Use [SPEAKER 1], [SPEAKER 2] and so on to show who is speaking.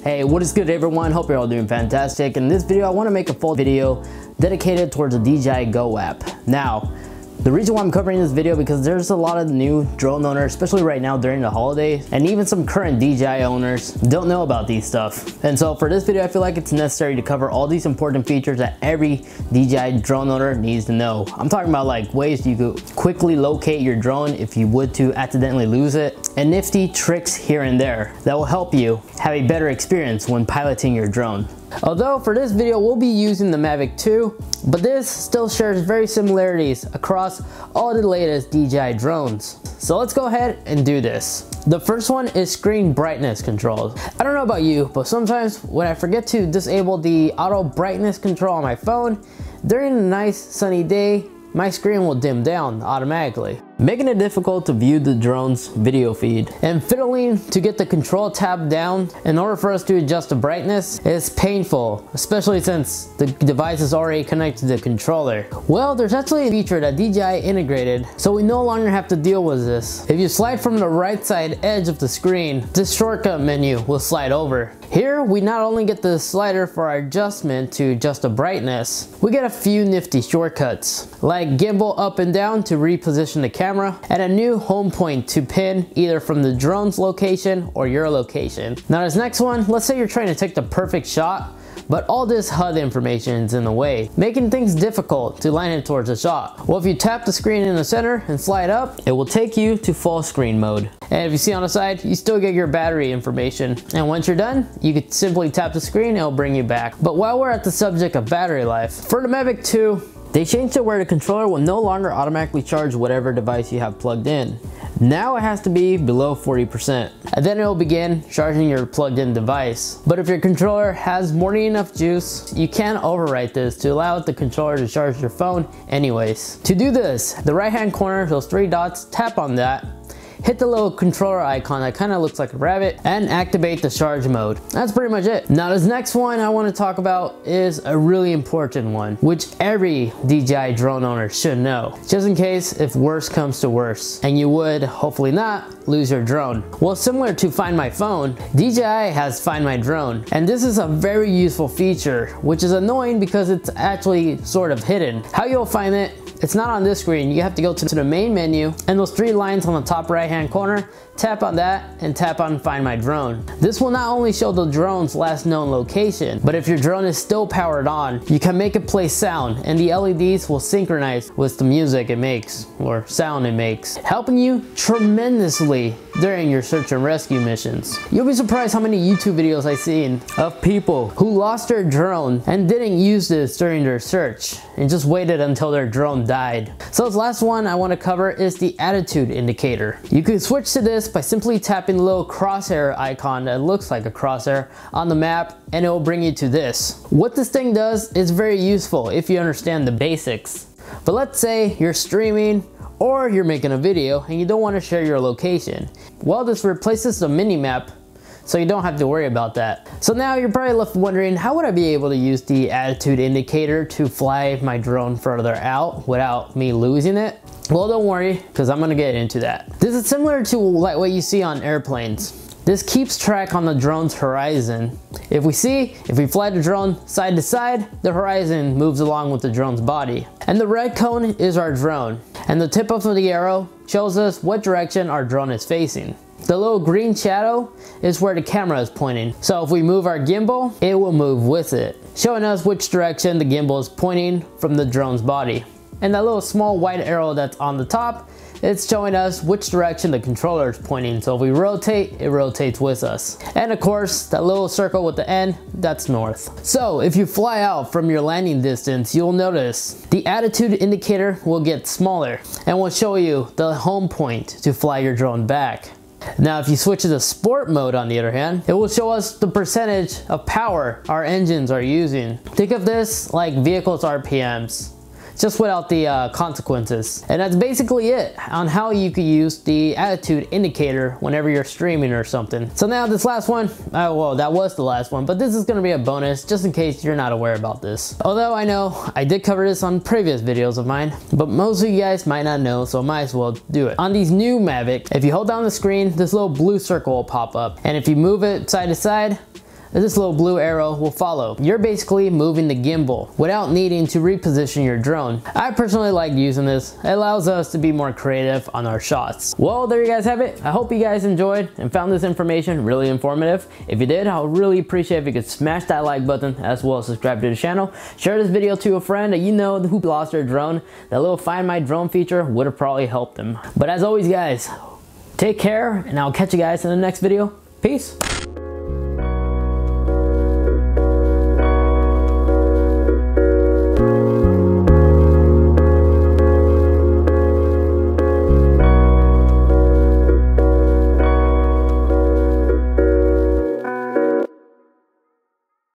[SPEAKER 1] Hey, what is good everyone? Hope you're all doing fantastic. In this video, I want to make a full video dedicated towards the DJI Go app. Now, the reason why I'm covering this video because there's a lot of new drone owners, especially right now during the holidays, and even some current DJI owners don't know about these stuff. And so for this video, I feel like it's necessary to cover all these important features that every DJI drone owner needs to know. I'm talking about like ways you could quickly locate your drone if you would to accidentally lose it, and nifty tricks here and there that will help you have a better experience when piloting your drone. Although for this video we'll be using the Mavic 2, but this still shares very similarities across all the latest DJI drones. So let's go ahead and do this. The first one is screen brightness controls. I don't know about you, but sometimes when I forget to disable the auto brightness control on my phone, during a nice sunny day, my screen will dim down automatically, making it difficult to view the drone's video feed. And fiddling to get the control tab down in order for us to adjust the brightness is painful, especially since the device is already connected to the controller. Well, there's actually a feature that DJI integrated, so we no longer have to deal with this. If you slide from the right side edge of the screen, this shortcut menu will slide over. Here, we not only get the slider for our adjustment to adjust the brightness, we get a few nifty shortcuts, like gimbal up and down to reposition the camera, and a new home point to pin either from the drone's location or your location. Now this next one, let's say you're trying to take the perfect shot, but all this HUD information is in the way, making things difficult to line it towards the shot. Well, if you tap the screen in the center and slide up, it will take you to full screen mode. And if you see on the side, you still get your battery information. And once you're done, you could simply tap the screen and it'll bring you back. But while we're at the subject of battery life, for the Mavic 2, they changed it where the controller will no longer automatically charge whatever device you have plugged in. Now it has to be below 40%, and then it will begin charging your plugged in device. But if your controller has more than enough juice, you can overwrite this to allow the controller to charge your phone anyways. To do this, the right hand corner, those three dots, tap on that, hit the little controller icon that kind of looks like a rabbit, and activate the charge mode. That's pretty much it. Now this next one I want to talk about is a really important one, which every DJI drone owner should know, just in case if worse comes to worse, and you would, hopefully not, lose your drone. Well, similar to Find My Phone, DJI has Find My Drone, and this is a very useful feature, which is annoying because it's actually sort of hidden. How you'll find it, it's not on this screen. You have to go to the main menu, and those three lines on the top right hand corner, tap on that and tap on Find My Drone. This will not only show the drone's last known location, but if your drone is still powered on, you can make it play sound, and the LEDs will synchronize with the music it makes or sound it makes, helping you tremendously during your search and rescue missions. You'll be surprised how many YouTube videos I've seen of people who lost their drone and didn't use this during their search and just waited until their drone died. So this last one I want to cover is the attitude indicator. You can switch to this by simply tapping the little crosshair icon that looks like a crosshair on the map, and it will bring you to this. What this thing does is very useful if you understand the basics. But let's say you're streaming or you're making a video and you don't want to share your location. Well, this replaces the mini map, so you don't have to worry about that. So now you're probably left wondering, how would I be able to use the attitude indicator to fly my drone further out without me losing it? Well, don't worry, because I'm gonna get into that. This is similar to like what you see on airplanes. This keeps track on the drone's horizon. If we fly the drone side to side, the horizon moves along with the drone's body. And the red cone is our drone, and the tip of the arrow shows us what direction our drone is facing. The little green shadow is where the camera is pointing. So if we move our gimbal, it will move with it, showing us which direction the gimbal is pointing from the drone's body. And that little small white arrow that's on the top, it's showing us which direction the controller is pointing. So if we rotate, it rotates with us. And of course, that little circle with the N, that's north. So if you fly out from your landing distance, you'll notice the attitude indicator will get smaller and will show you the home point to fly your drone back. Now if you switch to the sport mode on the other hand, it will show us the percentage of power our engines are using. Think of this like vehicles RPMs, just without the consequences. And that's basically it on how you could use the attitude indicator whenever you're streaming or something. So now this last one, well, that was the last one, but this is gonna be a bonus just in case you're not aware about this. Although I know I did cover this on previous videos of mine, but most of you guys might not know, so I might as well do it. On these new Mavic, if you hold down the screen, this little blue circle will pop up. And if you move it side to side, this little blue arrow will follow. You're basically moving the gimbal without needing to reposition your drone. I personally like using this. It allows us to be more creative on our shots. Well, there you guys have it. I hope you guys enjoyed and found this information really informative. If you did, I would really appreciate if you could smash that like button as well as subscribe to the channel. Share this video to a friend that you know who lost their drone. That little Find My Drone feature would have probably helped them. But as always guys, take care and I'll catch you guys in the next video. Peace.